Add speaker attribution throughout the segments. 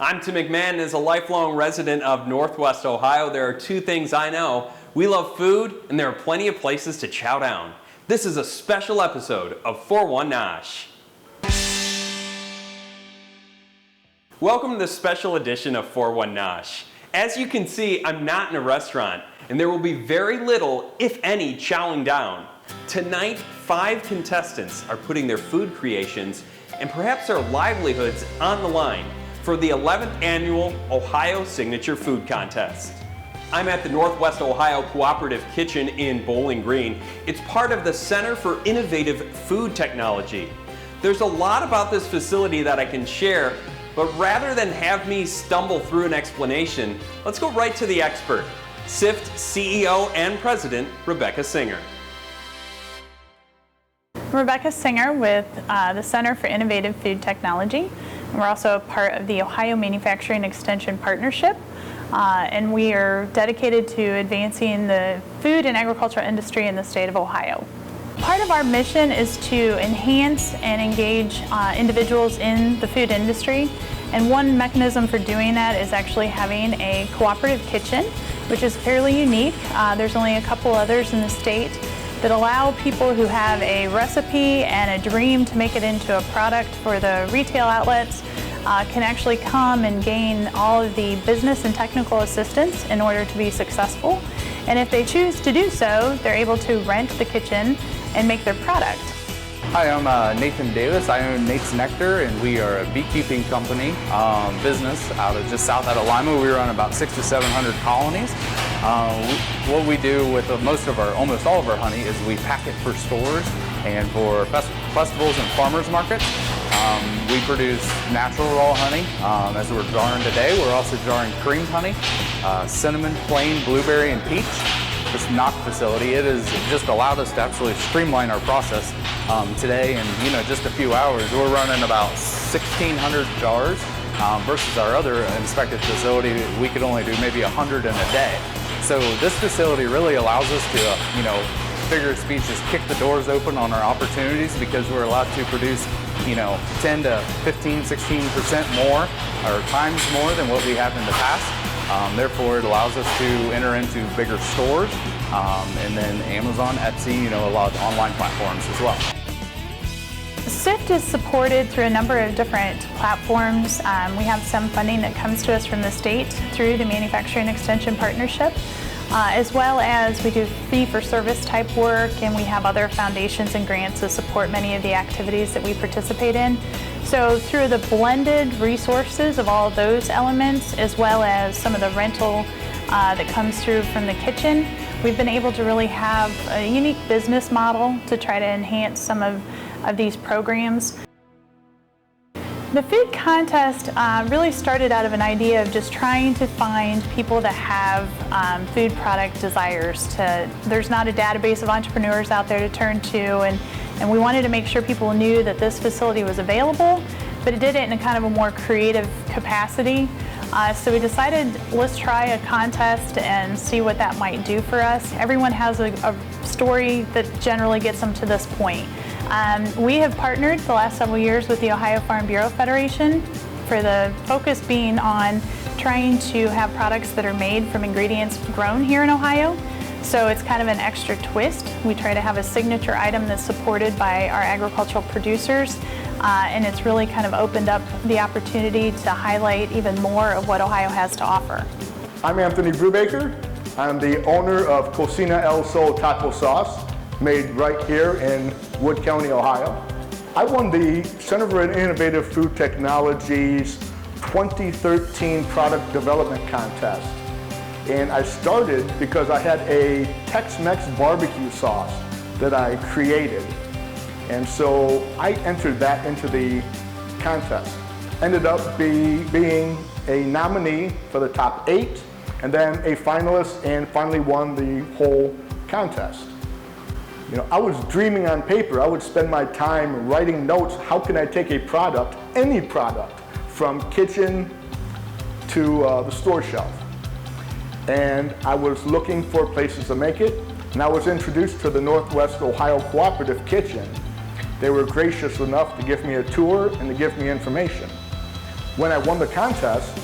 Speaker 1: I'm Tim McMahon, and as a lifelong resident of Northwest Ohio, there are two things I know. We love food, and there are plenty of places to chow down. This is a special episode of 4-1 Nosh. Welcome to this special edition of 4-1 Nosh. As you can see, I'm not in a restaurant, and there will be very little, if any, chowing down. Tonight, 5 contestants are putting their food creations and perhaps their livelihoods on the line for the 11th annual Ohio Signature Food Contest. I'm at the Northwest Ohio Cooperative Kitchen in Bowling Green. It's part of the Center for Innovative Food Technology. There's a lot about this facility that I can share, but rather than have me stumble through an explanation, let's go right to the expert, SIFT CEO and President, Rebecca Singer.
Speaker 2: Rebecca Singer with the Center for Innovative Food Technology. We're also a part of the Ohio Manufacturing Extension Partnership, and we are dedicated to advancing the food and agricultural industry in the state of Ohio. Part of our mission is to enhance and engage individuals in the food industry, and one mechanism for doing that is actually having a cooperative kitchen, which is fairly unique. There's only a couple others in the state that allow people who have a recipe and a dream to make it into a product for the retail outlets can actually come and gain all of the business and technical assistance in order to be successful. And if they choose to do so, they're able to rent the kitchen and make their product.
Speaker 3: Hi, I'm Nathan Davis. I own Nate's Nectar, and we are a beekeeping company, business out of just south out of Lima. We run about 600 to 700 colonies. What we do with almost all of our honey is we pack it for stores and for festivals and farmers markets. We produce natural raw honey. As we're jarring today, we're also jarring creamed honey, cinnamon, plain, blueberry, and peach. This Knock facility, it has just allowed us to absolutely streamline our process. Today, in just a few hours, we're running about 1,600 jars versus our other inspected facility. We could only do maybe 100 in a day. So this facility really allows us to, figure of speech, just kick the doors open on our opportunities because we're allowed to produce, 10 to 15, 16% more or times more than what we have in the past. Therefore, it allows us to enter into bigger stores, and then Amazon, Etsy, a lot of online platforms as well.
Speaker 2: SIFT is supported through a number of different platforms. We have some funding that comes to us from the state through the Manufacturing Extension Partnership, as well as we do fee-for-service type work, and we have other foundations and grants that support many of the activities that we participate in. So through the blended resources of all of those elements, as well as some of the rental that comes through from the kitchen, we've been able to really have a unique business model to try to enhance some of these programs. The food contest really started out of an idea of just trying to find people that have food product desires. There's not a database of entrepreneurs out there to turn to, and we wanted to make sure people knew that this facility was available, but it did it in a kind of a more creative capacity. So we decided, let's try a contest and see what that might do for us. Everyone has a story that generally gets them to this point. We have partnered the last several years with the Ohio Farm Bureau Federation, for the focus being on trying to have products that are made from ingredients grown here in Ohio. So it's kind of an extra twist. We try to have a signature item that's supported by our agricultural producers, and it's really kind of opened up the opportunity to highlight even more of what Ohio has to offer.
Speaker 4: I'm Anthony Brubacher. I'm the owner of Cocina El Sol Taco Sauce, made right here in Wood County, Ohio. I won the Center for Innovative Food Technology's 2013 Product Development Contest. And I started because I had a Tex-Mex barbecue sauce that I created. And so I entered that into the contest. Ended up being a nominee for the top 8, and then a finalist, and finally won the whole contest. I was dreaming on paper. I would spend my time writing notes. How can I take a product, any product, from kitchen to the store shelf? And I was looking for places to make it, and I was introduced to the Northwest Ohio Cooperative Kitchen. They were gracious enough to give me a tour and to give me information. When I won the contest,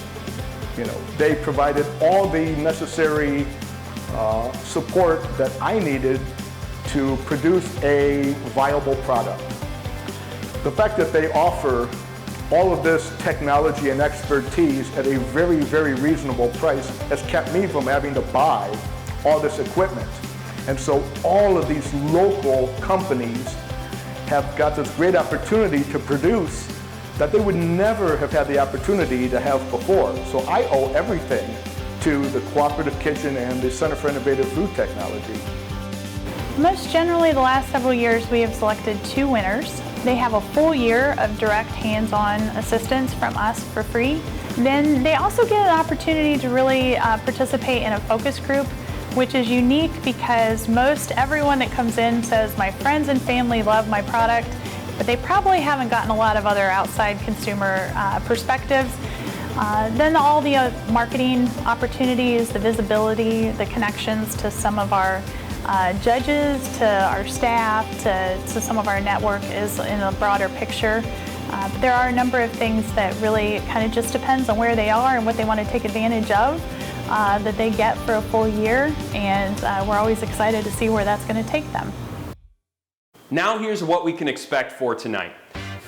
Speaker 4: they provided all the necessary support that I needed to produce a viable product. The fact that they offer all of this technology and expertise at a very, very reasonable price has kept me from having to buy all this equipment. And so all of these local companies have got this great opportunity to produce that they would never have had the opportunity to have before. So I owe everything to the Cooperative Kitchen and the Center for Innovative Food Technology.
Speaker 2: Most generally, the last several years, we have selected 2 winners. They have a full year of direct hands-on assistance from us for free. Then they also get an opportunity to really participate in a focus group, which is unique because most everyone that comes in says, my friends and family love my product, but they probably haven't gotten a lot of other outside consumer perspectives. Then all the marketing opportunities, the visibility, the connections to some of our judges, to our staff, to some of our network is in a broader picture. But there are a number of things that really kind of just depends on where they are and what they want to take advantage of that they get for a full year, and we're always excited to see where that's going to take them.
Speaker 1: Now here's what we can expect for tonight.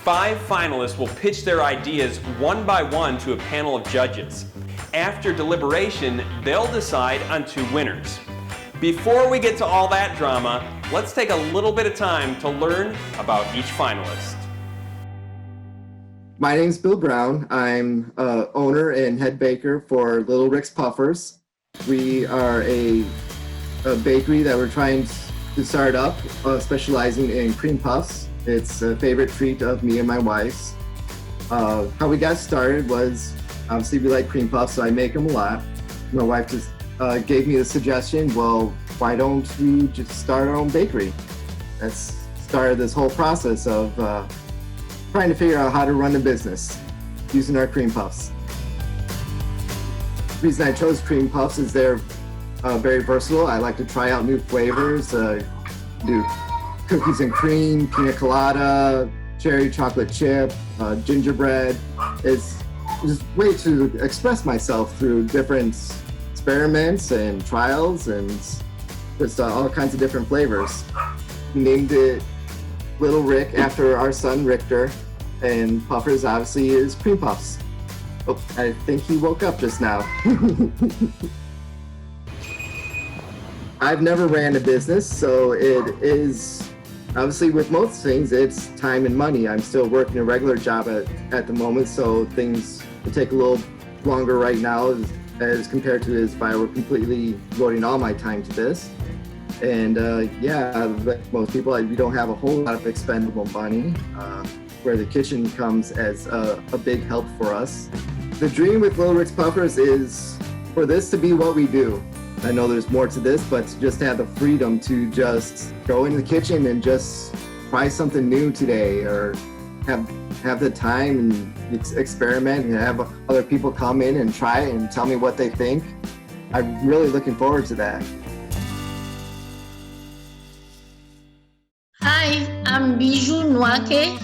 Speaker 1: 5 finalists will pitch their ideas one by one to a panel of judges. After deliberation, they'll decide on 2 winners. Before we get to all that drama, let's take a little bit of time to learn about each finalist.
Speaker 5: My name's Bill Brown. I'm owner and head baker for Little Rick's Puffers. We are a bakery that we're trying to start up, specializing in cream puffs. It's a favorite treat of me and my wife's. How we got started was, obviously we like cream puffs, so I make them a lot. My wife just gave me the suggestion, well, why don't we just start our own bakery? That's started this whole process of trying to figure out how to run a business using our cream puffs. The reason I chose cream puffs is they're very versatile. I like to try out new flavors, do cookies and cream, pina colada, cherry chocolate chip, gingerbread. It's just a way to express myself through different experiments and trials and just all kinds of different flavors. We named it Little Rick after our son Richter, and Puffers obviously is cream puffs. Oh, I think he woke up just now. I've never ran a business, so it is obviously with most things it's time and money. I'm still working a regular job at the moment, so things will take a little longer right now as compared to if I were completely devoting all my time to this. And yeah, like most people, we don't have a whole lot of expendable money, where the kitchen comes as a big help for us. The dream with Little Rick's Puffers is for this to be what we do. I know there's more to this, but to just have the freedom to just go in the kitchen and just try something new today, or have the time and experiment and have other people come in and try it and tell me what they think. I'm really looking forward to that.
Speaker 6: Hi, I'm Bijou Nuake.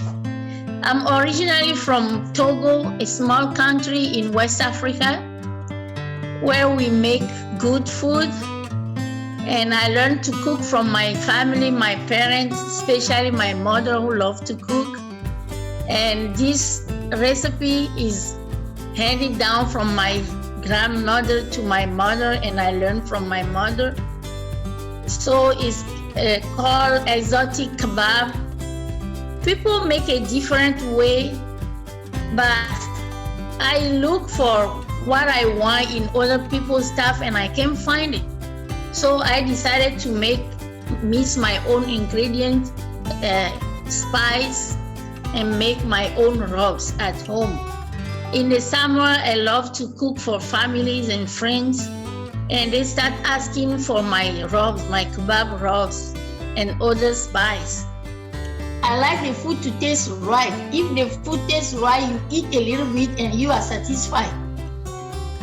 Speaker 6: I'm originally from Togo, a small country in West Africa, where we make good food. And I learned to cook from my family, my parents, especially my mother who loved to cook. And this recipe is handed down from my grandmother to my mother, and I learned from my mother. So it's called exotic kebab. People make a different way, but I look for what I want in other people's stuff and I can't find it. So I decided to mix my own ingredients, spice, and make my own rubs at home. In the summer, I love to cook for families and friends, and they start asking for my rubs, my kebab rubs, and other spice. I like the food to taste right. If the food tastes right, you eat a little bit and you are satisfied.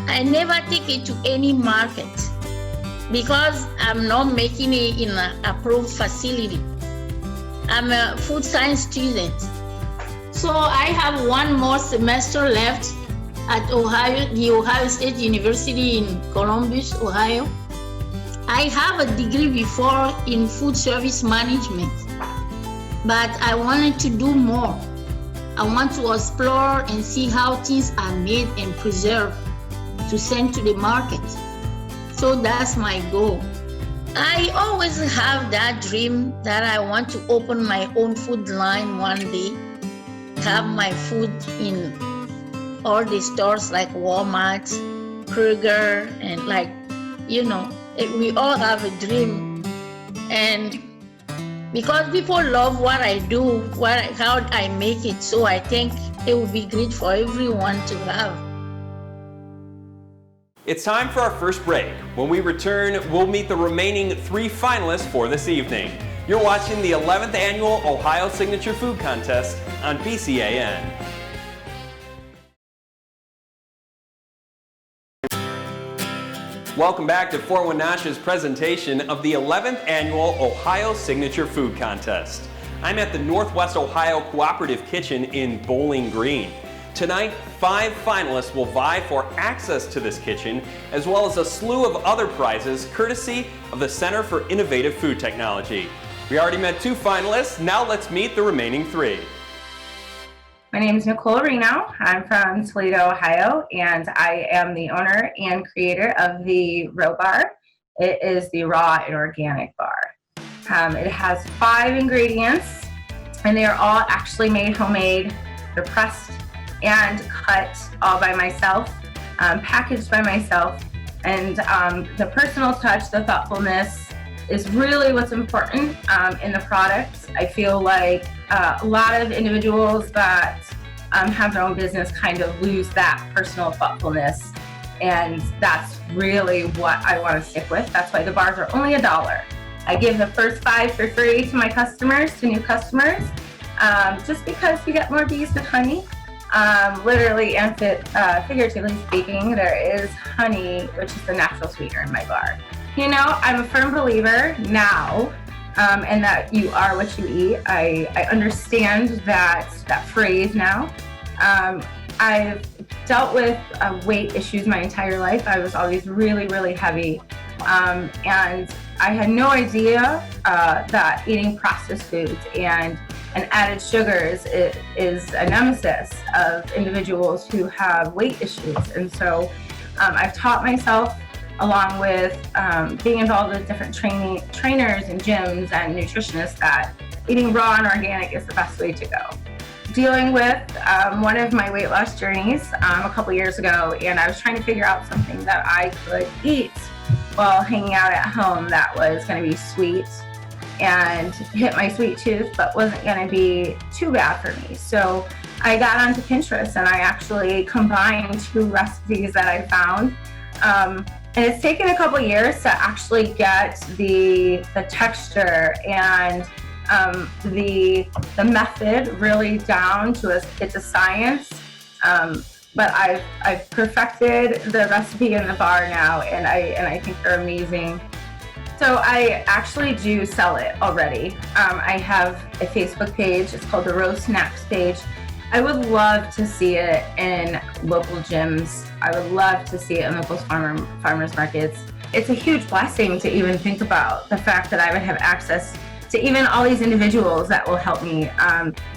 Speaker 6: I never take it to any market because I'm not making it in an approved facility. I'm a food science student. So I have one more semester left at the Ohio State University in Columbus, Ohio. I have a degree before in food service management, but I wanted to do more. I want to explore and see how things are made and preserved to send to the market. So that's my goal. I always have that dream that I want to open my own food line one day, have my food in all the stores like Walmart, Kroger, and we all have a dream. And because people love what I do, how I make it, so I think it would be great for everyone to have.
Speaker 1: It's time for our first break. When we return, we'll meet the remaining 3 finalists for this evening. You're watching the 11th Annual Ohio Signature Food Contest on BCAN. Welcome back to 411 Nosh's presentation of the 11th Annual Ohio Signature Food Contest. I'm at the Northwest Ohio Cooperative Kitchen in Bowling Green. Tonight, 5 finalists will vie for access to this kitchen, as well as a slew of other prizes courtesy of the Center for Innovative Food Technology. We already met 2 finalists, now let's meet the remaining 3.
Speaker 7: My name is Nicole Reno. I'm from Toledo, Ohio, and I am the owner and creator of the Row Bar. It is the raw and organic bar. It has 5 ingredients, and they are all actually made homemade. They're pressed and cut all by myself, packaged by myself, and the personal touch, the thoughtfulness is really what's important in the product. I feel like a lot of individuals that have their own business kind of lose that personal thoughtfulness, and that's really what I want to stick with. That's why the bars are only $1. I give the first 5 for free to my customers, to new customers, just because you get more bees with honey. Literally and figuratively speaking, there is honey, which is the natural sweetener in my bar. You know, I'm a firm believer now, and that you are what you eat. I understand that phrase now. I've dealt with weight issues my entire life. I was always really, really heavy, and I had no idea that eating processed foods and added sugars is a nemesis of individuals who have weight issues. And so I've taught myself, along with being involved with different trainers and gyms and nutritionists, that eating raw and organic is the best way to go. Dealing with one of my weight loss journeys a couple years ago, and I was trying to figure out something that I could eat while hanging out at home that was going to be sweet and hit my sweet tooth, but wasn't going to be too bad for me. So I got onto Pinterest, and I actually combined 2 recipes that I found. And it's taken a couple years to actually get the texture and the method really down to it's a science. But I've perfected the recipe in the bar now, and I think they're amazing. So I actually do sell it already. I have a Facebook page. It's called the Roast Snacks page. I would love to see it in local gyms. I would love to see it in local farmers markets. It's a huge blessing to even think about the fact that I would have access to even all these individuals that will help me.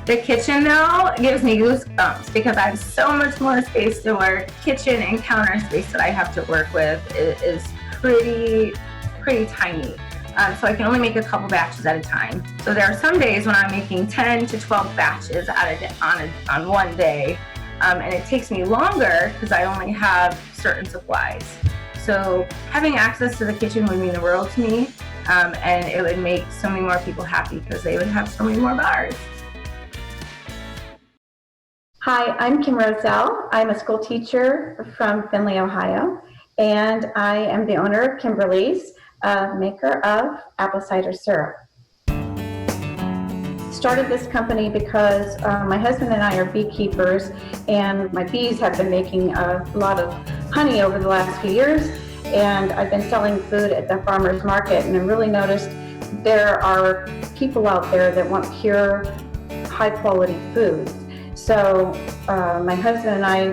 Speaker 7: The kitchen, though, gives me goosebumps because I have so much more space to work. Kitchen and counter space that I have to work with is pretty tiny. So I can only make a couple batches at a time. So there are some days when I'm making 10 to 12 batches on one day, and it takes me longer because I only have certain supplies. So having access to the kitchen would mean the world to me, and it would make so many more people happy because they would have so many more bars.
Speaker 8: Hi, I'm Kim Rozelle. I'm a school teacher from Findlay, Ohio, and I am the owner of Kimberly's, maker of apple cider syrup. Started this company because my husband and I are beekeepers, and my bees have been making a lot of honey over the last few years, and I've been selling food at the farmers market, and I really noticed there are people out there that want pure, high quality foods. So my husband and I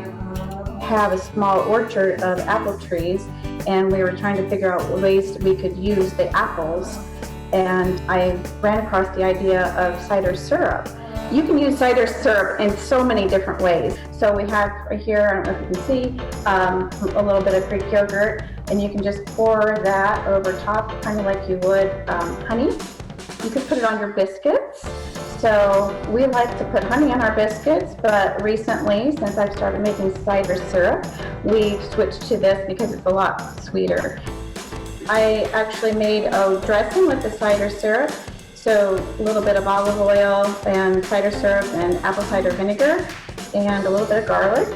Speaker 8: have a small orchard of apple trees, and we were trying to figure out ways we could use the apples. And I ran across the idea of cider syrup. You can use cider syrup in so many different ways. So we have right here, I don't know if you can see, a little bit of Greek yogurt, and you can just pour that over top, kind of like you would honey. You could put it on your biscuits. So we like to put honey on our biscuits, but recently, since I've started making cider syrup, we've switched to this because it's a lot sweeter. I actually made a dressing with the cider syrup. So a little bit of olive oil and cider syrup and apple cider vinegar and a little bit of garlic.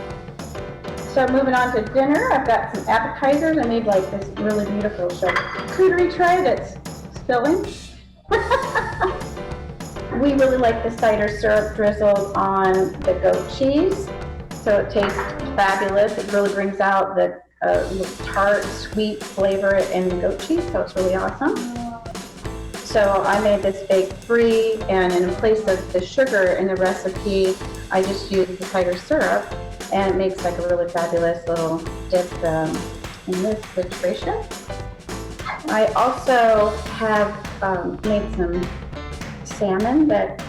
Speaker 8: So moving on to dinner, I've got some appetizers. I made like this really beautiful charcuterie tray that's filling. We really like the cider syrup drizzled on the goat cheese. So it tastes fabulous. It really brings out the tart, sweet flavor in the goat cheese, so it's really awesome. So I made this bake free, and in place of the sugar in the recipe, I just used the cider syrup, and it makes like a really fabulous little dip in this situation. I also have made some salmon that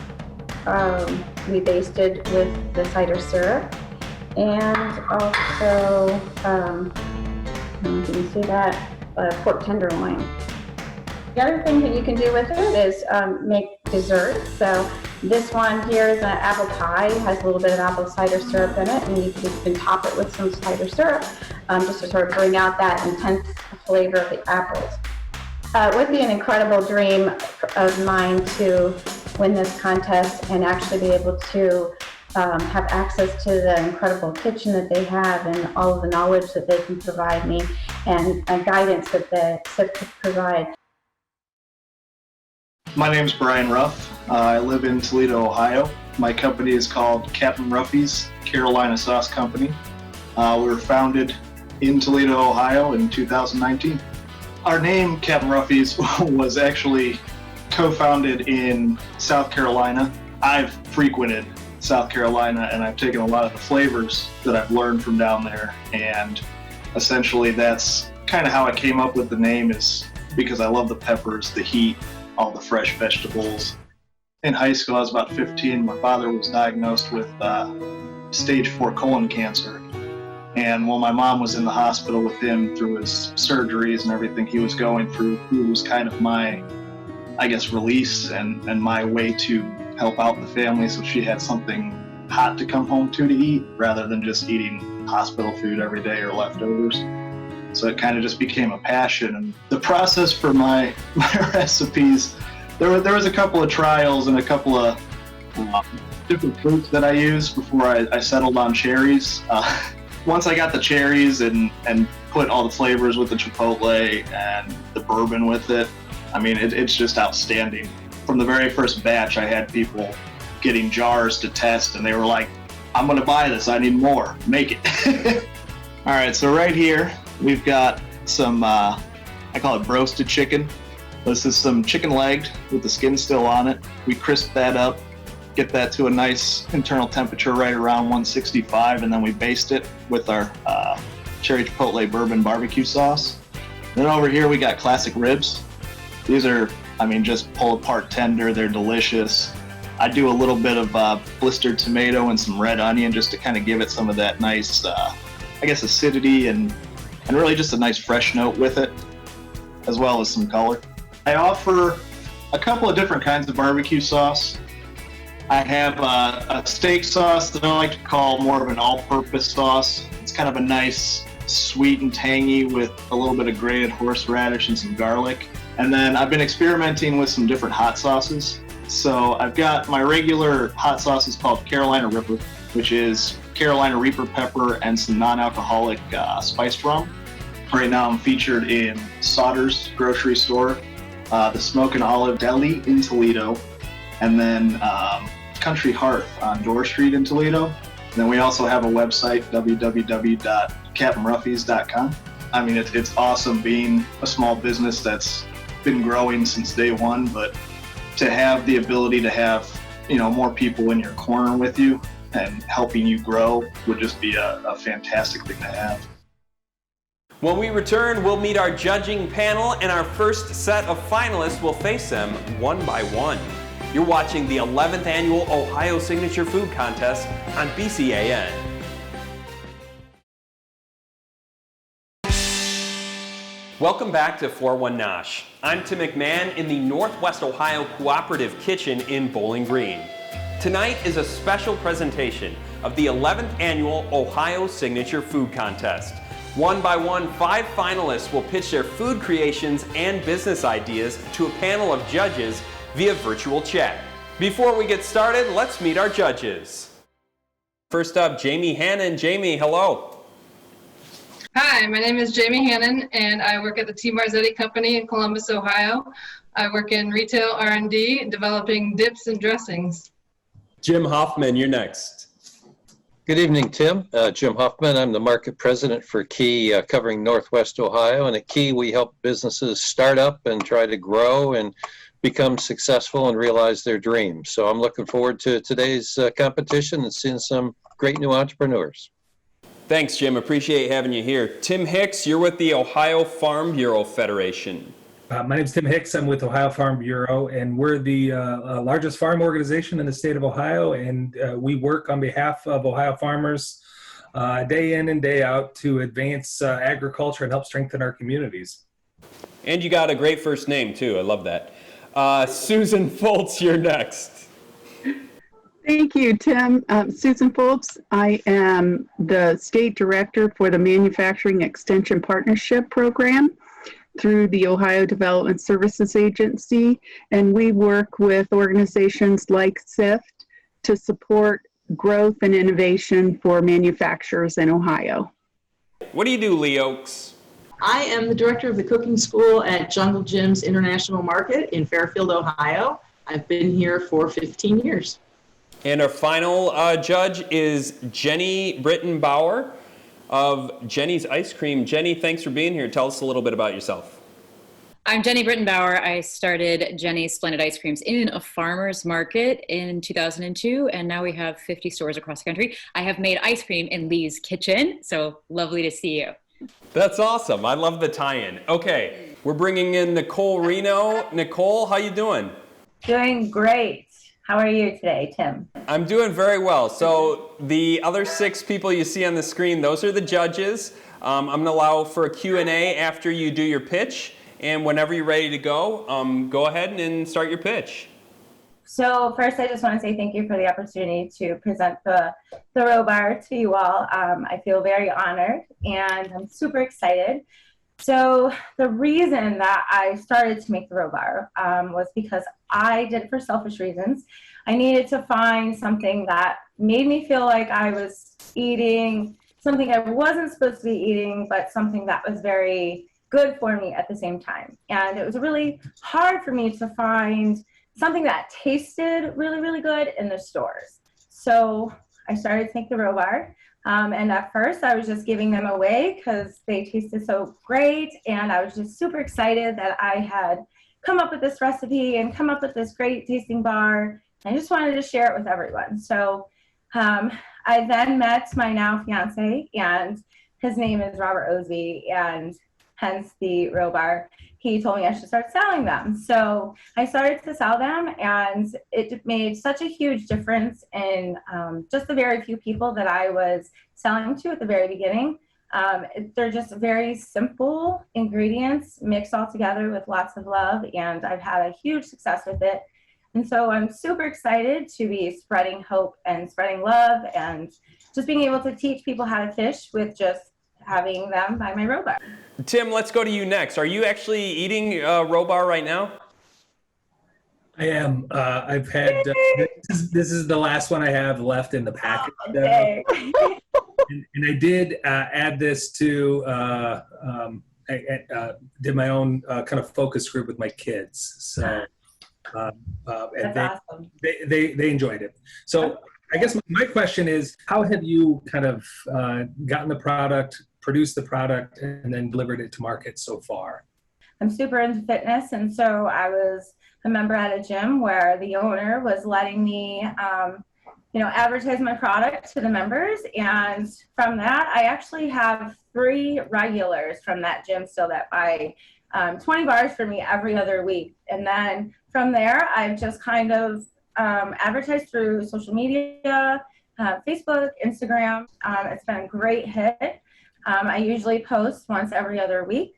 Speaker 8: we basted with the cider syrup, and also, you can see that, pork tenderloin. The other thing that you can do with it is make dessert. So this one here is an apple pie. It has a little bit of apple cider syrup in it, and you can top it with some cider syrup just to sort of bring out that intense flavor of the apples. It would be an incredible dream of mine to win this contest and actually be able to have access to the incredible kitchen that they have and all of the knowledge that they can provide me and guidance that the SIP could provide.
Speaker 9: My name is Brian Ruff. I live in Toledo, Ohio. My company is called Captain Ruffy's Carolina Sauce Company. We were founded in Toledo, Ohio in 2019. Our name, Captain Ruffy's, was actually co-founded in South Carolina. I've frequented South Carolina, and I've taken a lot of the flavors that I've learned from down there, and essentially that's kind of how I came up with the name, is because I love the peppers, the heat, all the fresh vegetables. In high school, I was about 15. My father was diagnosed with stage 4 colon cancer. And while my mom was in the hospital with him through his surgeries and everything he was going through, he was kind of my, I guess, release and my way to help out the family so she had something hot to come home to eat rather than just eating hospital food every day or leftovers. So it kind of just became a passion. And the process for my recipes, there was a couple of trials and a couple of different fruits that I used before I settled on cherries. Once I got the cherries and put all the flavors with the chipotle and the bourbon with it, I mean, it's just outstanding. From the very first batch, I had people getting jars to test, and they were like, I'm gonna buy this, I need more, make it. All right, so right here, we've got some, I call it roasted chicken. This is some chicken leg with the skin still on it. We crisp that up, get that to a nice internal temperature right around 165, and then we baste it with our cherry chipotle bourbon barbecue sauce. Then over here we got classic ribs. These are, I mean, just pull apart tender, they're delicious. I do a little bit of blistered tomato and some red onion just to kind of give it some of that nice, I guess, acidity and really just a nice fresh note with it, as well as some color. I offer a couple of different kinds of barbecue sauce. I have a steak sauce that I like to call more of an all-purpose sauce. It's kind of a nice, sweet and tangy with a little bit of grated horseradish and some garlic. And then I've been experimenting with some different hot sauces. So I've got my regular hot sauce is called Carolina Ripper, which is Carolina Reaper pepper and some non-alcoholic spiced rum. Right now I'm featured in Sauter's grocery store, the Smoke and Olive Deli in Toledo, and then Country Hearth on Door Street in Toledo. And then we also have a website, www.captainruffys.com. I mean, it's awesome being a small business that's been growing since day one, but to have the ability to have, you know, more people in your corner with you and helping you grow would just be a fantastic thing to have.
Speaker 1: When we return, we'll meet our judging panel, and our first set of finalists will face them one by one. You're watching the 11th Annual Ohio Signature Food Contest on BCAN. Welcome back to 4-1 Nosh. I'm Tim McMahon in the Northwest Ohio Cooperative Kitchen in Bowling Green. Tonight is a special presentation of the 11th Annual Ohio Signature Food Contest. One by one, 5 finalists will pitch their food creations and business ideas to a panel of judges via virtual chat. Before we get started, let's meet our judges. First up, Jamie Hannon. Jamie, hello.
Speaker 10: Hi, my name is Jamie Hannon, and I work at the T. Marzetti Company in Columbus, Ohio. I work in retail R&D, developing dips and dressings.
Speaker 1: Jim Hoffman, you're next.
Speaker 11: Good evening, Tim. Jim Hoffman. I'm the market president for Key, covering Northwest Ohio. And at Key, we help businesses start up and try to grow and become successful and realize their dreams. So I'm looking forward to today's competition and seeing some great new entrepreneurs.
Speaker 1: Thanks, Jim. Appreciate having you here. Tim Hicks, you're with the Ohio Farm Bureau Federation.
Speaker 12: My name is Tim Hicks. I'm with Ohio Farm Bureau, and we're the largest farm organization in the state of Ohio, and we work on behalf of Ohio farmers day in and day out to advance agriculture and help strengthen our communities.
Speaker 1: And you got a great first name, too. I love that. Susan Foltz, you're next.
Speaker 13: Thank you, Tim. Susan Foltz. I am the state director for the Manufacturing Extension Partnership Program through the Ohio Development Services Agency, and we work with organizations like SIFT to support growth and innovation for manufacturers in Ohio.
Speaker 1: What do you do, Lee Oaks?
Speaker 14: I am the director of the cooking school at Jungle Jim's International Market in Fairfield, Ohio. I've been here for 15 years.
Speaker 1: And our final judge is Jenny Brittenbauer of Jenny's Ice Cream. Jenny, thanks for being here. Tell us a little bit about yourself.
Speaker 15: I'm Jenny Brittenbauer. I started Jenny's Splendid Ice Creams in a farmer's market in 2002, and now we have 50 stores across the country. I have made ice cream in Lee's kitchen, so lovely to see you.
Speaker 1: That's awesome. I love the tie-in. Okay, we're bringing in Nicole Reno. Nicole, how you doing?
Speaker 7: Doing great. How are you today, Tim?
Speaker 1: I'm doing very well. So the other 6 people you see on the screen, those are the judges. I'm going to allow for a Q&A after you do your pitch. And whenever you're ready to go ahead and start your pitch.
Speaker 7: So first, I just want to say thank you for the opportunity to present the row bar to you all. I feel very honored, and I'm super excited. So the reason that I started to make the row bar was because I did it for selfish reasons. I needed to find something that made me feel like I was eating something I wasn't supposed to be eating, but something that was very good for me at the same time. And it was really hard for me to find something that tasted really, really good in the stores. So I started to make the row bar. And at first I was just giving them away because they tasted so great. And I was just super excited that I had come up with this recipe and come up with this great tasting bar. I just wanted to share it with everyone. So I then met my now fiance, and his name is Robert Osby, and hence the row bar. He told me I should start selling them. So I started to sell them, and it made such a huge difference in just the very few people that I was selling to at the very beginning. They're just very simple ingredients mixed all together with lots of love, and I've had a huge success with it. And so I'm super excited to be spreading hope and spreading love and just being able to teach people how to fish with just having them by my row bar.
Speaker 1: Tim, let's go to you next. Are you actually eating row bar right now?
Speaker 12: I am. I've had, this is the last one I have left in the package.
Speaker 7: Okay.
Speaker 12: And I did add this to, I did my own kind of focus group with my kids. So, and
Speaker 7: awesome.
Speaker 12: they enjoyed it. So I guess my question is, how have you kind of gotten the product, produced the product, and then delivered it to market so far?
Speaker 7: I'm super into fitness, and so I was a member at a gym where the owner was letting me advertise my product to the members. And from that, I actually have 3 regulars from that gym still that buy 20 bars for me every other week. And then from there, I've just kind of advertised through social media, Facebook, Instagram. It's been a great hit. I usually post once every other week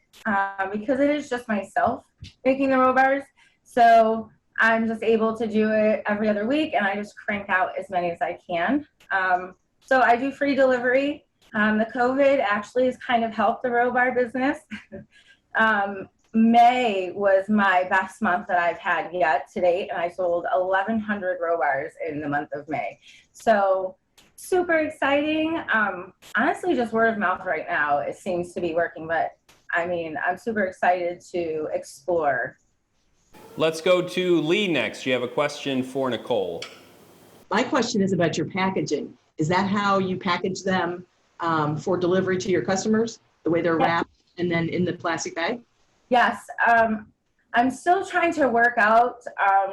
Speaker 7: because it is just myself making the roll bars. So I'm just able to do it every other week, and I just crank out as many as I can. So I do free delivery. The COVID actually has kind of helped the roll bar business. May was my best month that I've had yet to date, and I sold 1,100 roll bars in the month of May. So super exciting. Honestly, just word of mouth right now, it seems to be working, but I mean, I'm super excited to explore.
Speaker 1: Let's go to Lee next. You have a question for Nicole.
Speaker 14: My question is about your packaging. Is that how you package them for delivery to your customers? The way they're wrapped and then in the plastic bag?
Speaker 7: Yes. I'm still trying to work out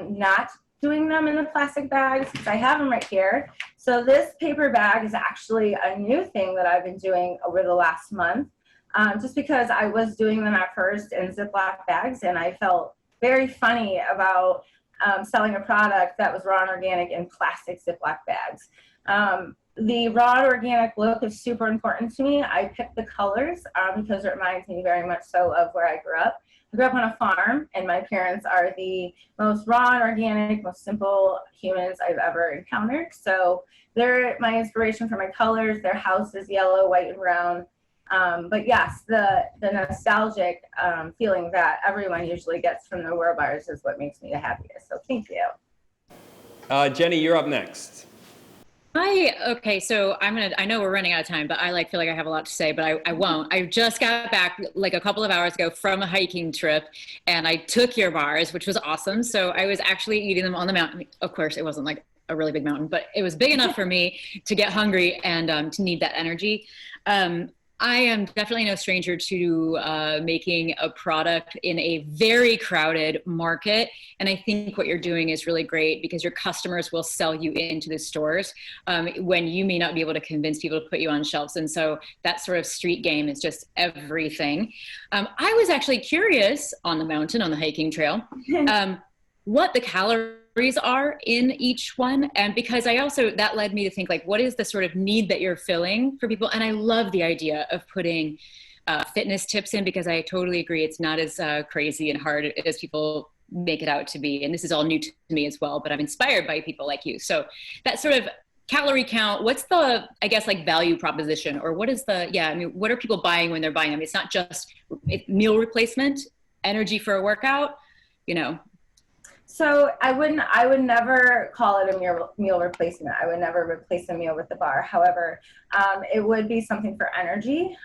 Speaker 7: not doing them in the plastic bags because I have them right here. So this paper bag is actually a new thing that I've been doing over the last month, just because I was doing them at first in Ziploc bags, and I felt very funny about selling a product that was raw and organic in plastic Ziploc bags. The raw and organic look is super important to me. I picked the colors because it reminds me very much so of where I grew up. I grew up on a farm, and my parents are the most raw and organic, most simple humans I've ever encountered. So they're my inspiration for my colors. Their house is yellow, white, and brown. But yes, the nostalgic feeling that everyone usually gets from the roll bars is what makes me the happiest. So thank you.
Speaker 1: Jenny, you're up next.
Speaker 15: Okay, so I know we're running out of time, but I feel like I have a lot to say, but I won't. I just got back like a couple of hours ago from a hiking trip, and I took your bars, which was awesome. So I was actually eating them on the mountain. Of course, it wasn't like a really big mountain, but it was big enough for me to get hungry and to need that energy. I am definitely no stranger to making a product in a very crowded market. And I think what you're doing is really great because your customers will sell you into the stores when you may not be able to convince people to put you on shelves. And so that sort of street game is just everything. I was actually curious on the mountain, on the hiking trail, what the calories are in each one, and because that led me to think like, what is the sort of need that you're filling for people? And I love the idea of putting fitness tips in, because I totally agree it's not as crazy and hard as people make it out to be, and this is all new to me as well, but I'm inspired by people like you. So that sort of calorie count, what's the, I guess, like value proposition, or what is the, what are people buying when they're buying them? It's not just meal replacement, energy for a workout,
Speaker 7: So I would never call it a meal replacement. I would never replace a meal with the bar. However, it would be something for energy.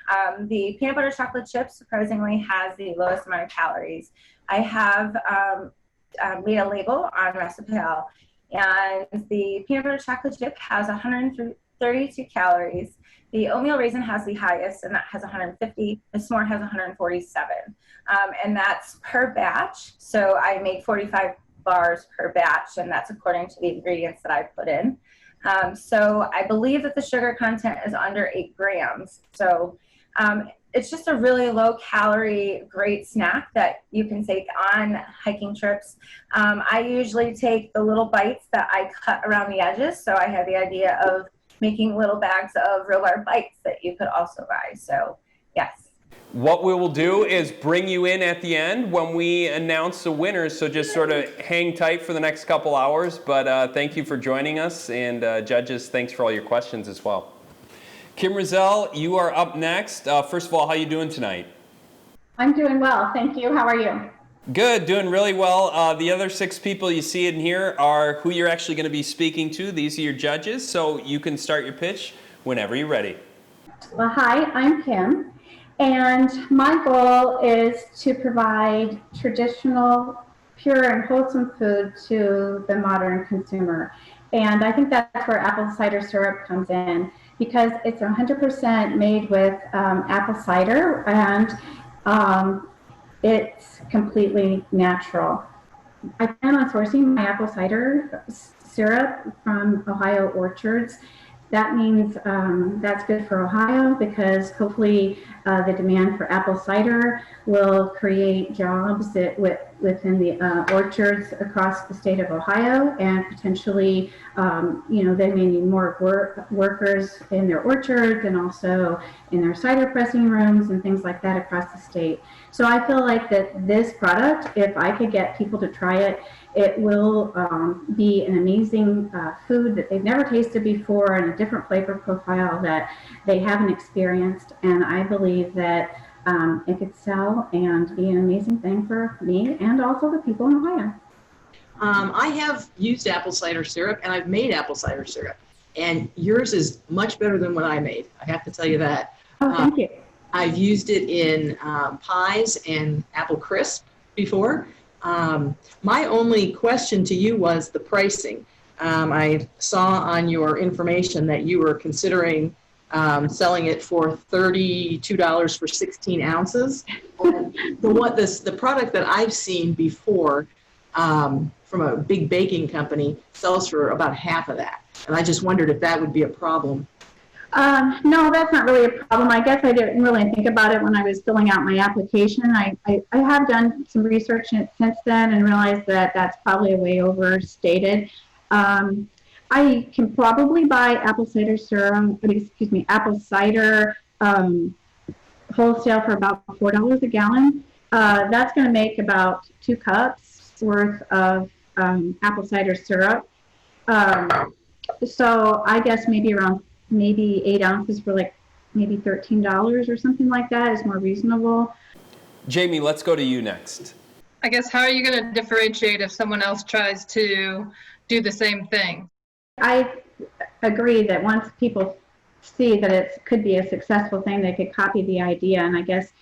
Speaker 7: The peanut butter chocolate chip surprisingly has the lowest amount of calories. I have made a label on Recipel, and the peanut butter chocolate chip has 132 calories. The oatmeal raisin has the highest, and that has 150. The s'more has 147, and that's per batch. So I make 45 bars per batch, and that's according to the ingredients that I put in. So I believe that the sugar content is under 8 grams. So it's just a really low calorie, great snack that you can take on hiking trips. I usually take the little bites that I cut around the edges. So I had the idea of making little bags of roll bar bites that you could also buy. So yes.
Speaker 1: What we will do is bring you in at the end when we announce the winners, so just sort of hang tight for the next couple hours. But thank you for joining us, and judges, thanks for all your questions as well. Kim Rozelle, you are up next. First of all, how are you doing tonight?
Speaker 8: I'm doing well, thank you. How are you?
Speaker 1: Good, doing really well. The other 6 people you see in here are who you're actually going to be speaking to. These are your judges, so you can start your pitch whenever you're ready.
Speaker 8: Well, hi, I'm Kim. And my goal is to provide traditional, pure, and wholesome food to the modern consumer. And I think that's where apple cider syrup comes in, because it's 100% made with apple cider, and it's completely natural. I plan on sourcing my apple cider syrup from Ohio orchards. That means that's good for Ohio because hopefully the demand for apple cider will create jobs within the orchards across the state of Ohio, and potentially, they may need more workers in their orchards and also in their cider pressing rooms and things like that across the state. So I feel like that this product, if I could get people to try it, it will be an amazing food that they've never tasted before and a different flavor profile that they haven't experienced. And I believe that it could sell and be an amazing thing for me and also the people in Ohio.
Speaker 14: I have used apple cider syrup and I've made apple cider syrup. And yours is much better than what I made. I have to tell you that.
Speaker 8: Oh, thank you.
Speaker 14: I've used it in pies and apple crisp before. My only question to you was the pricing. I saw on your information that you were considering selling it for $32 for 16 ounces. The product that I've seen before from a big baking company sells for about half of that. And I just wondered if that would be a problem.
Speaker 8: No, that's not really a problem. I guess I didn't really think about it when I was filling out my application. I have done some research since then and realized that that's probably way overstated. I can probably buy apple cider apple cider wholesale for about $4 a gallon. That's going to make about 2 cups worth of apple cider syrup. So I guess maybe 8 ounces for like maybe $13 or something like that is more reasonable.
Speaker 1: Jamie, let's go to you next.
Speaker 10: I guess, how are you going to differentiate if someone else tries to do the same thing?
Speaker 8: I agree that once people see that it could be a successful thing, they could copy the idea. And I guess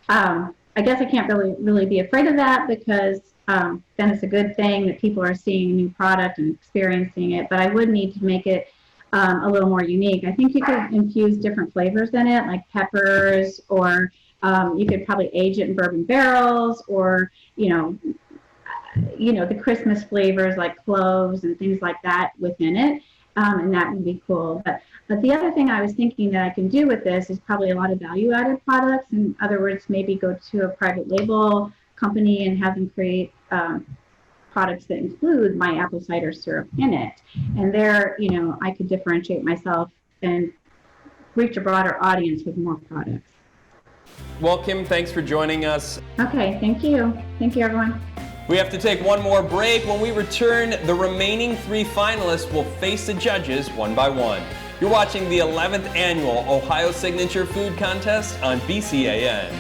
Speaker 8: I can't really be afraid of that because then it's a good thing that people are seeing a new product and experiencing it. But I would need to make it a little more unique. I think you could infuse different flavors in it, like peppers, or you could probably age it in bourbon barrels, or the Christmas flavors like cloves and things like that within it, and that would be cool. But the other thing I was thinking that I can do with this is probably a lot of value-added products. In other words, maybe go to a private label company and have them create products that include my apple cider syrup in it. And there, I could differentiate myself and reach a broader audience with more products.
Speaker 1: Well, Kim, thanks for joining us.
Speaker 8: Okay, thank you. Thank you, everyone.
Speaker 1: We have to take one more break. When we return, the remaining 3 finalists will face the judges one by one. You're watching the 11th Annual Ohio Signature Food Contest on BCAN.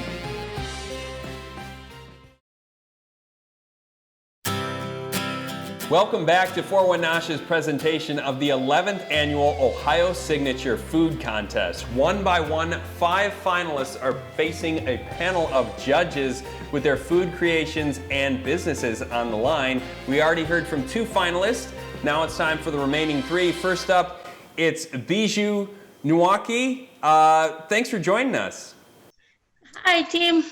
Speaker 1: Welcome back to 419's presentation of the 11th Annual Ohio Signature Food Contest. One by one, 5 finalists are facing a panel of judges with their food creations and businesses on the line. We already heard from 2 finalists. Now it's time for the remaining 3. First up, it's Bijou Nuake. Thanks for joining us.
Speaker 6: Hi, Tim.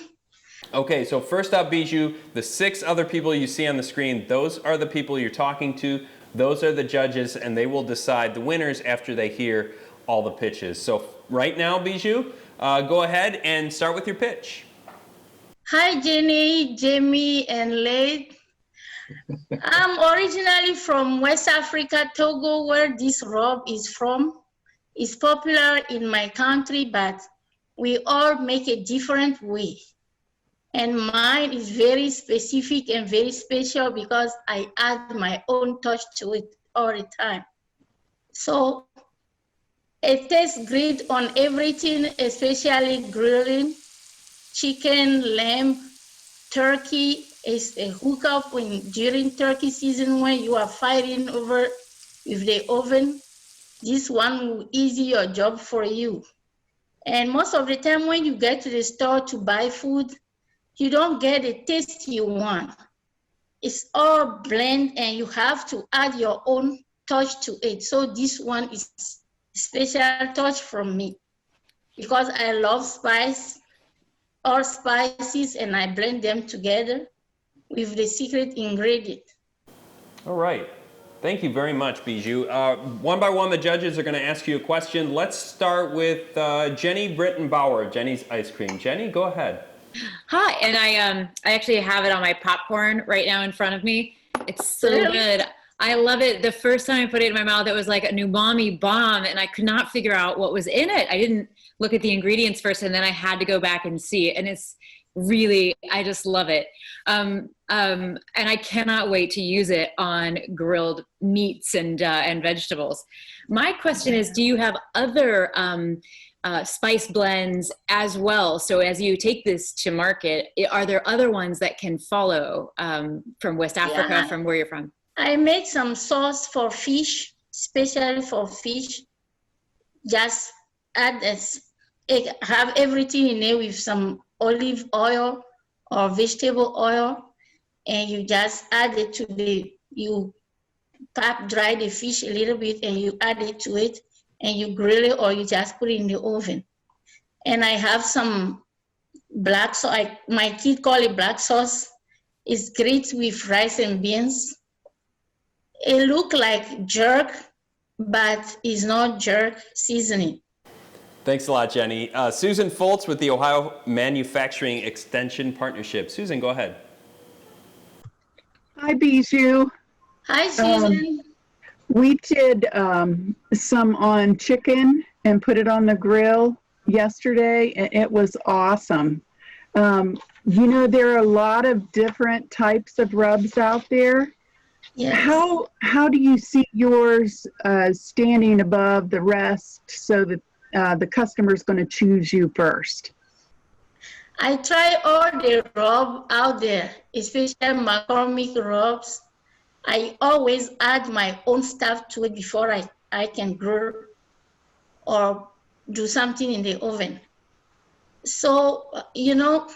Speaker 1: Okay, so first up, Bijou, the 6 other people you see on the screen, those are the people you're talking to. Those are the judges, and they will decide the winners after they hear all the pitches. So right now, Bijou, go ahead and start with your pitch.
Speaker 6: Hi, Jenny, Jamie, and Leigh. I'm originally from West Africa, Togo, where this robe is from. It's popular in my country, but we all make a different way. And mine is very specific and very special because I add my own touch to it all the time. So it tastes great on everything, especially grilling. Chicken, lamb, turkey is a hookup during turkey season when you are fighting over with the oven. This one will ease your job for you. And most of the time when you get to the store to buy food, you don't get the taste you want. It's all blend and you have to add your own touch to it. So this one is a special touch from me because I love all spices, and I blend them together with the secret ingredient.
Speaker 1: All right. Thank you very much, Bijou. One by one, the judges are going to ask you a question. Let's start with Jenny Brittenbauer, Jenny's Ice Cream. Jenny, go ahead.
Speaker 15: Hi, and I actually have it on my popcorn right now in front of me. It's so good. I love it. The first time I put it in my mouth, it was like an umami bomb, and I could not figure out what was in it. I didn't look at the ingredients first, and then I had to go back and see it, and it's really, I just love it. And I cannot wait to use it on grilled meats and vegetables. My question is, do you have other spice blends as well? So as you take this to market, are there other ones that can follow from West Africa, from where you're from?
Speaker 6: I make some sauce for fish, especially for fish. Just add this, have everything in there with some olive oil or vegetable oil, and you just add it to you dry the fish a little bit, and you add it to it, and you grill it, or you just put it in the oven. And I have some black sauce. My kids call it black sauce. It's great with rice and beans. It looks like jerk, but it's not jerk seasoning.
Speaker 1: Thanks a lot, Jenny. Susan Foltz with the Ohio Manufacturing Extension Partnership. Susan, go ahead.
Speaker 13: Hi, Bijou.
Speaker 6: Hi, Susan.
Speaker 13: We did some on chicken and put it on the grill yesterday, and it was awesome. You know, there are a lot of different types of rubs out there.
Speaker 6: Yes.
Speaker 13: How do you see yours standing above the rest so that the customer's going to choose you first?
Speaker 6: I try all the rub out there, especially McCormick rubs. I always add my own stuff to it before I can grill or do something in the oven. So, you know,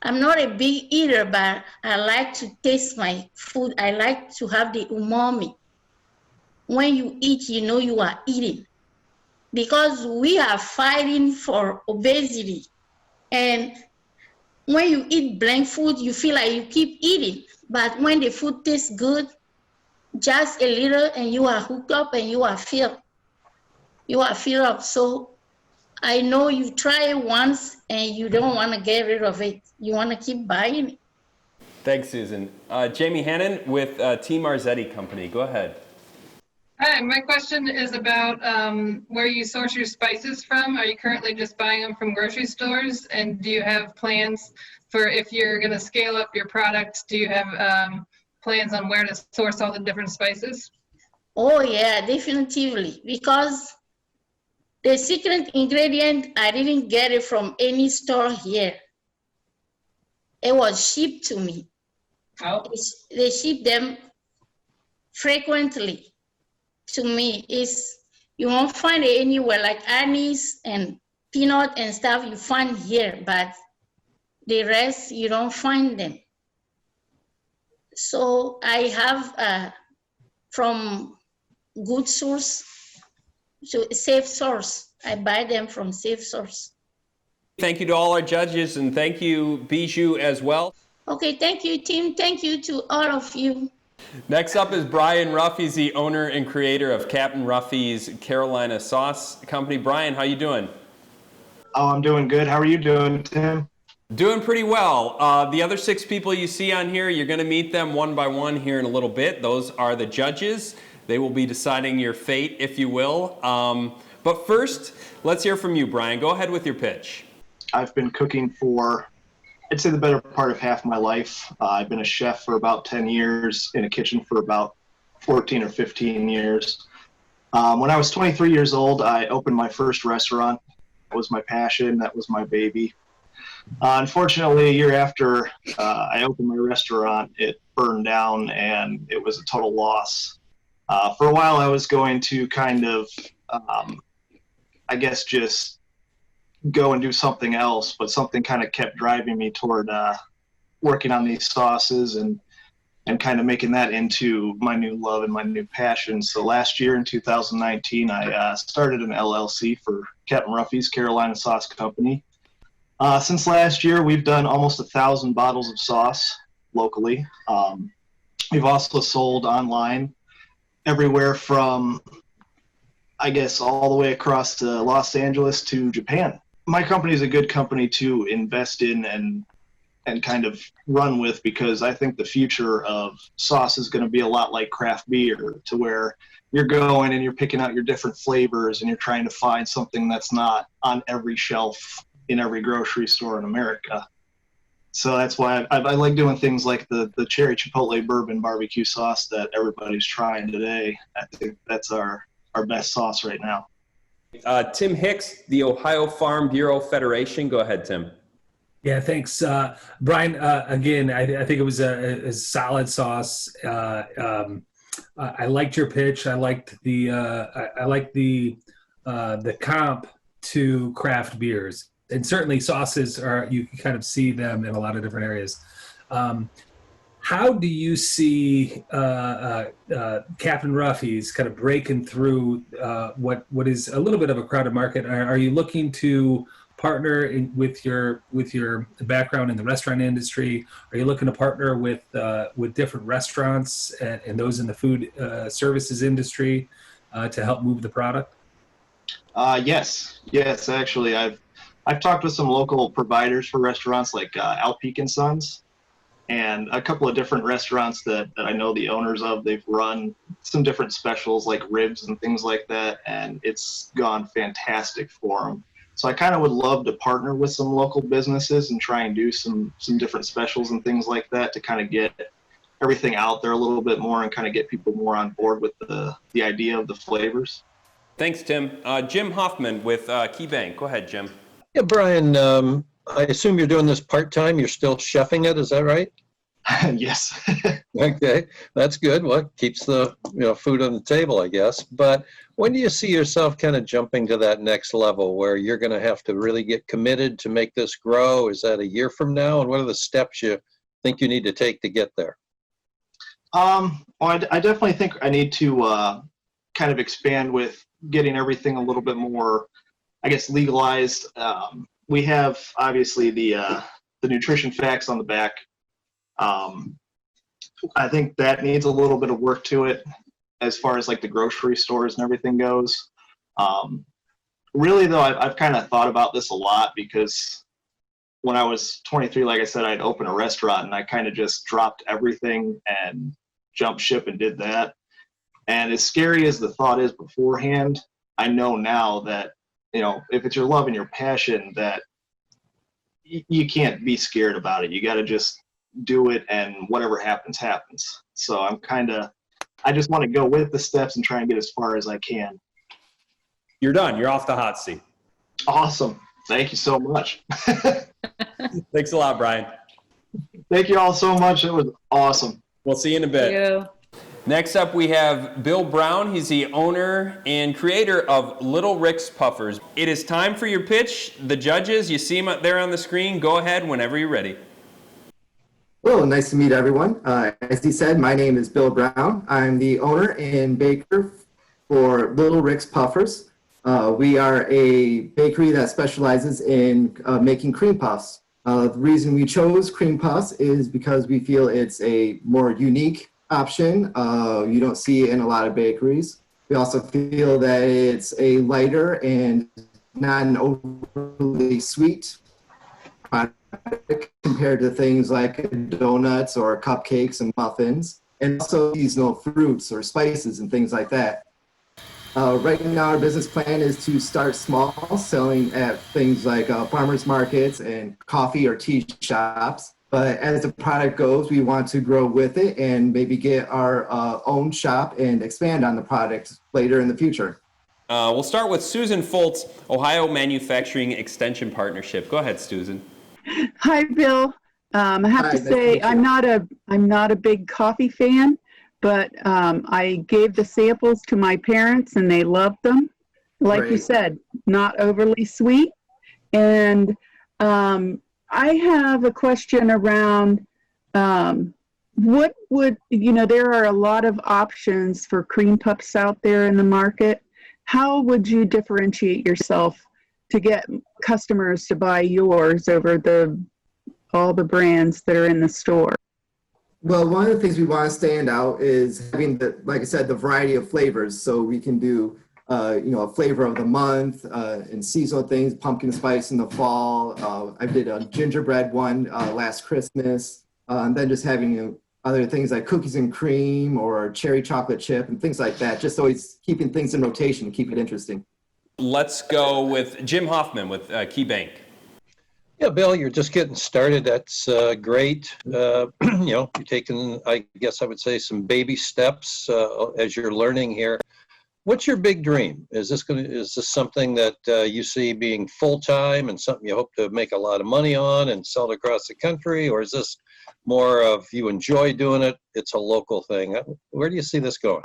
Speaker 6: I'm not a big eater, but I like to taste my food. I like to have the umami. When you eat, you know you are eating. Because we are fighting for obesity. And when you eat blank food, you feel like you keep eating. But when the food tastes good, just a little, and you are hooked up and you are filled. You are filled up. So I know you try it once and you don't want to get rid of it. You want to keep buying it.
Speaker 1: Thanks, Susan. Jamie Hannon with T. Marzetti Company. Go ahead.
Speaker 10: Hi, my question is about where you source your spices from. Are you currently just buying them from grocery stores? And do you have plans for if you're going to scale up your product? Do you have plans on where to source all the different spices?
Speaker 6: Oh, yeah, definitely. Because the secret ingredient, I didn't get it from any store here. It was shipped to me.
Speaker 10: Oh.
Speaker 6: They ship them frequently to me. You won't find it anywhere, like anise and peanut and stuff you find here, but the rest you don't find them. So I have from good source to safe source. I buy them from safe source.
Speaker 1: Thank you to all our judges, and thank you, Bijou, as well.
Speaker 6: Okay, thank you, team. Thank you to all of you.
Speaker 1: Next up is Brian Ruffy. He's the owner and creator of Captain Ruffy's Carolina Sauce Company. Brian, how you doing?
Speaker 9: Oh, I'm doing good. How are you doing, Tim?
Speaker 1: Doing pretty well. The other 6 people you see on here, you're going to meet them one by one here in a little bit. Those are the judges. They will be deciding your fate, if you will. But first, let's hear from you, Brian. Go ahead with your pitch.
Speaker 9: I've been cooking for, I'd say, the better part of half my life. I've been a chef for about 10 years, in a kitchen for about 14 or 15 years. When I was 23 years old, I opened my first restaurant. That was my passion. That was my baby. Unfortunately, a year after I opened my restaurant, it burned down and it was a total loss. For a while, I was going to kind of, I guess, just go and do something else, but something kind of kept driving me toward working on these sauces and kind of making that into my new love and my new passion. So last year in 2019, I started an LLC for Captain Ruffy's Carolina Sauce Company. Since last year, we've done almost 1,000 bottles of sauce locally. We've also sold online. everywhere from, I guess, all the way across to Los Angeles to Japan. My company is a good company to invest in and kind of run with, because I think the future of sauce is going to be a lot like craft beer, to where you're going and you're picking out your different flavors and you're trying to find something that's not on every shelf in every grocery store in America. So that's why I like doing things like the cherry chipotle bourbon barbecue sauce that everybody's trying today. I think that's our best sauce right now.
Speaker 1: Tim Hicks, the Ohio Farm Bureau Federation. Go ahead, Tim.
Speaker 12: Yeah, thanks, Brian. Again, I think it was a solid sauce. I liked your pitch. I liked the comp to craft beers, and certainly sauces are, you can kind of see them in a lot of different areas. How do you see Captain Ruffy's kind of breaking through what is a little bit of a crowded market? Are you looking to partner with your background in the restaurant industry? Are you looking to partner with different restaurants and those in the food services industry to help move the product?
Speaker 9: Yes, actually, I've talked with some local providers for restaurants like Alpeak and Sons, and a couple of different restaurants that I know the owners of. They've run some different specials like ribs and things like that, and it's gone fantastic for them. So I kind of would love to partner with some local businesses and try and do some different specials and things like that to kind of get everything out there a little bit more and kind of get people more on board with the idea of the flavors.
Speaker 1: Thanks, Tim. Jim Hoffman with KeyBank. Go ahead, Jim.
Speaker 11: Yeah, Brian, I assume you're doing this part-time. You're still chefing it, is that right?
Speaker 9: Yes.
Speaker 11: Okay, that's good. Well, it keeps the food on the table, I guess. But when do you see yourself kind of jumping to that next level where you're going to have to really get committed to make this grow? Is that a year from now? And what are the steps you think you need to take to get there?
Speaker 9: Well, I definitely think I need to kind of expand with getting everything a little bit more, I guess, legalized. We have obviously the nutrition facts on the back. I think that needs a little bit of work to it as far as like the grocery stores and everything goes. Really though, I've kind of thought about this a lot, because when I was 23, like I said, I'd opened a restaurant and I kind of just dropped everything and jumped ship and did that. And as scary as the thought is beforehand, I know now that, if it's your love and your passion, that you can't be scared about it. You got to just do it, and whatever happens, happens. So I just want to go with the steps and try and get as far as I can.
Speaker 1: You're done. You're off the hot seat.
Speaker 9: Awesome. Thank you so much.
Speaker 1: Thanks a lot, Brian.
Speaker 9: Thank you all so much. It was awesome.
Speaker 1: We'll see you in a bit.
Speaker 15: Thank you.
Speaker 1: Next up, we have Bill Brown. He's the owner and creator of Little Rick's Puffers. It is time for your pitch. The judges, you see them up there on the screen. Go ahead whenever you're ready.
Speaker 5: Hello, nice to meet everyone. As he said, my name is Bill Brown. I'm the owner and baker for Little Rick's Puffers. We are a bakery that specializes in making cream puffs. The reason we chose cream puffs is because we feel it's a more unique option. You don't see it in a lot of bakeries. We also feel that it's a lighter and not an overly sweet product compared to things like donuts or cupcakes and muffins, and also seasonal fruits or spices and things like that. Right now, our business plan is to start small, selling at things like farmers markets and coffee or tea shops. But as the product goes, we want to grow with it and maybe get our own shop and expand on the product later in the future.
Speaker 1: We'll start with Susan Foltz, Ohio Manufacturing Extension Partnership. Go ahead, Susan.
Speaker 13: Hi, Bill. I have to say I'm not a big coffee fan, but I gave the samples to my parents and they loved them. Like you said, not overly sweet. And I have a question around what would, there are a lot of options for cream puffs out there in the market. How would you differentiate yourself to get customers to buy yours over all the brands that are in the store?
Speaker 5: Well, one of the things we want to stand out is having like I said, the variety of flavors. So we can do, a flavor of the month and seasonal things, pumpkin spice in the fall. I did a gingerbread one last Christmas, and then just having other things like cookies and cream or cherry chocolate chip and things like that. Just always keeping things in rotation, keep it interesting.
Speaker 1: Let's go with Jim Hoffman with KeyBank.
Speaker 11: Yeah, Bill, you're just getting started. That's great. You're taking, I guess I would say, some baby steps as you're learning here. What's your big dream? Is this something that you see being full-time and something you hope to make a lot of money on and sell it across the country? Or is this more of you enjoy doing it, it's a local thing? Where do you see this going?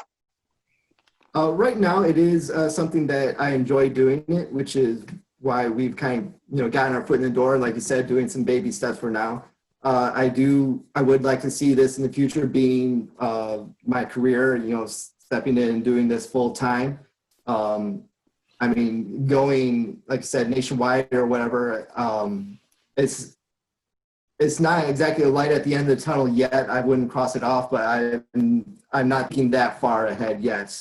Speaker 5: Right now, it is something that I enjoy doing it, which is why we've kind of, gotten our foot in the door, like you said, doing some baby steps for now. I would like to see this in the future being my career, stepping in and doing this full time. Going, like I said, nationwide or whatever, it's not exactly a light at the end of the tunnel yet. I wouldn't cross it off, but I'm not thinking that far ahead yet.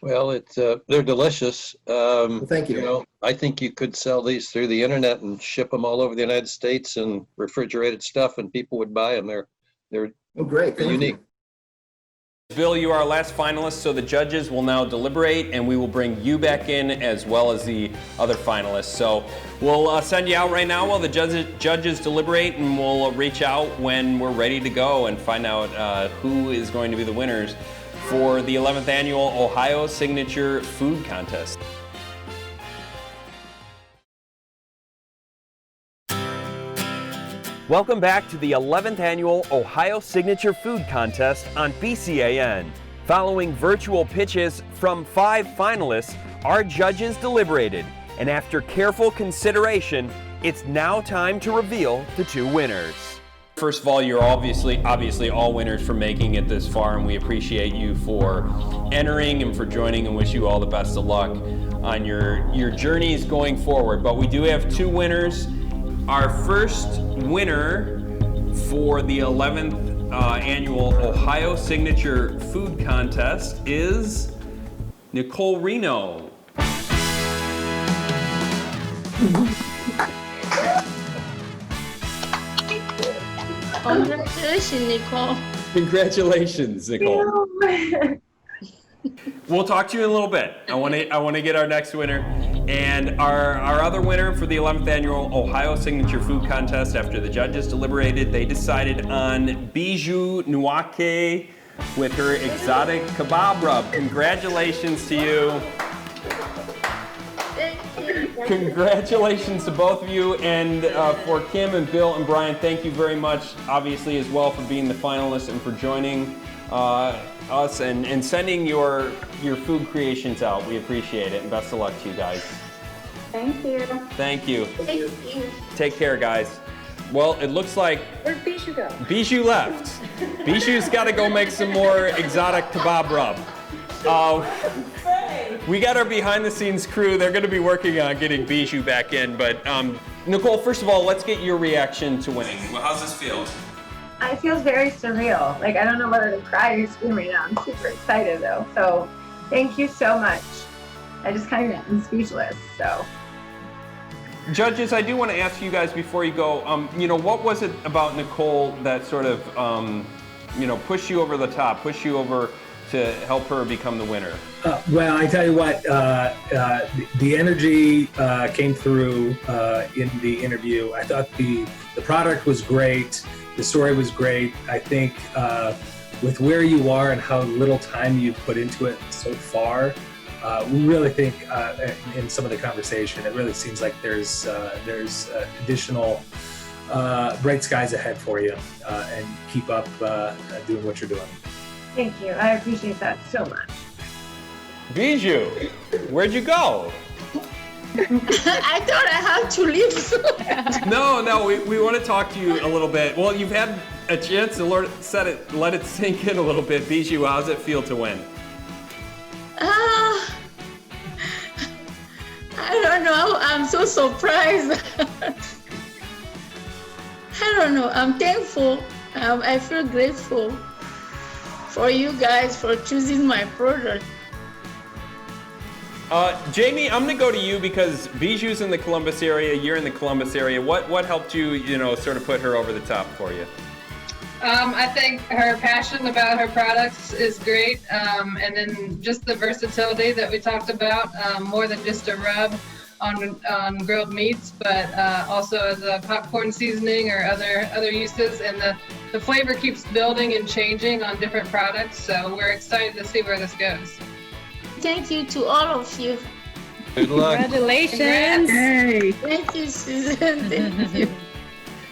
Speaker 11: Well, they're delicious.
Speaker 5: Thank you.
Speaker 11: I think you could sell these through the internet and ship them all over the United States and refrigerated stuff, and people would buy them. They're
Speaker 5: great.
Speaker 11: They're unique.
Speaker 1: Bill, you are our last finalist, so the judges will now deliberate, and we will bring you back in as well as the other finalists. So we'll send you out right now while the judges deliberate, and we'll reach out when we're ready to go and find out who is going to be the winners for the 11th annual Ohio Signature Food Contest. Welcome back to the 11th annual Ohio Signature Food Contest on BCAN. Following virtual pitches from 5 finalists, our judges deliberated, and after careful consideration, it's now time to reveal the 2 winners. First of all, you're obviously all winners for making it this far, and we appreciate you for entering and for joining, and wish you all the best of luck on your journeys going forward. But we do have 2 winners. Our first winner for the 11th annual Ohio Signature Food Contest is Nicole Reno.
Speaker 6: Congratulations, Nicole.
Speaker 1: Congratulations, Nicole. We'll talk to you in a little bit. I want to get our next winner. And our other winner for the 11th annual Ohio Signature Food Contest, after the judges deliberated, they decided on Bijou Nuake with her exotic kebab rub. Congratulations to you. Congratulations to both of you, and for Kim and Bill and Brian, thank you very much, obviously, as well, for being the finalists and for joining us and sending your food creations out. We appreciate it, and best of luck to you guys.
Speaker 8: Thank you.
Speaker 1: Thank you.
Speaker 6: Thank you.
Speaker 1: Take care, guys. Well, it looks like
Speaker 8: Where'd Bijou go?
Speaker 1: Bijou left. Bijou's got to go make some more exotic kebab rub. We got our behind-the-scenes crew. They're going to be working on getting Bijou back in. But Nicole, first of all, let's get your reaction to winning. Well, how's this feel?
Speaker 7: It feels very surreal. I don't know whether to cry or scream right now. I'm super excited though. So thank you so much. I just kind of am speechless. So.
Speaker 1: Judges, I do want to ask you guys before you go, what was it about Nicole that sort of, pushed you over the top, pushed you over to help her become the winner?
Speaker 12: Well, I tell you what, the energy came through in the interview. I thought the product was great. The story was great. I think with where you are and how little time you've put into it so far, we really think in some of the conversation, it really seems like there's additional bright skies ahead for you, and keep up doing what you're doing.
Speaker 7: Thank you. I appreciate that so much.
Speaker 1: Bijou, where'd you go?
Speaker 6: I thought I had to leave.
Speaker 1: No, we want to talk to you a little bit. Well, you've had a chance to let it sink in a little bit. Bijou, how's it feel to win?
Speaker 6: I don't know. I'm so surprised. I don't know. I'm thankful. I feel grateful for you guys for choosing my product.
Speaker 1: Jamie, I'm gonna go to you because Biju's in the Columbus area, you're in the Columbus area. What helped you, sort of put her over the top for you?
Speaker 10: I think her passion about her products is great, and then just the versatility that we talked about, more than just a rub on grilled meats, but also as a popcorn seasoning or other uses, and the flavor keeps building and changing on different products, so we're excited to see where this goes.
Speaker 6: Thank you to all of you.
Speaker 11: Good luck.
Speaker 15: Congratulations.
Speaker 13: Hey.
Speaker 6: Thank you, Susan. Thank you.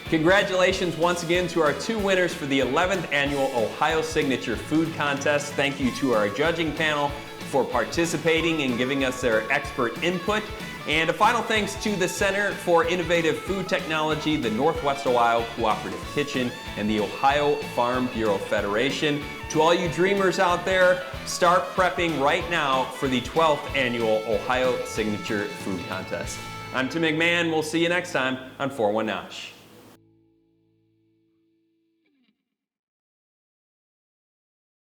Speaker 1: Congratulations once again to our 2 winners for the 11th annual Ohio Signature Food Contest. Thank you to our judging panel for participating and giving us their expert input. And a final thanks to the Center for Innovative Food Technology, the Northwest Ohio Cooperative Kitchen, and the Ohio Farm Bureau Federation. To all you dreamers out there, start prepping right now for the 12th annual Ohio Signature Food Contest. I'm Tim McMahon. We'll see you next time on 4-1 Nosh.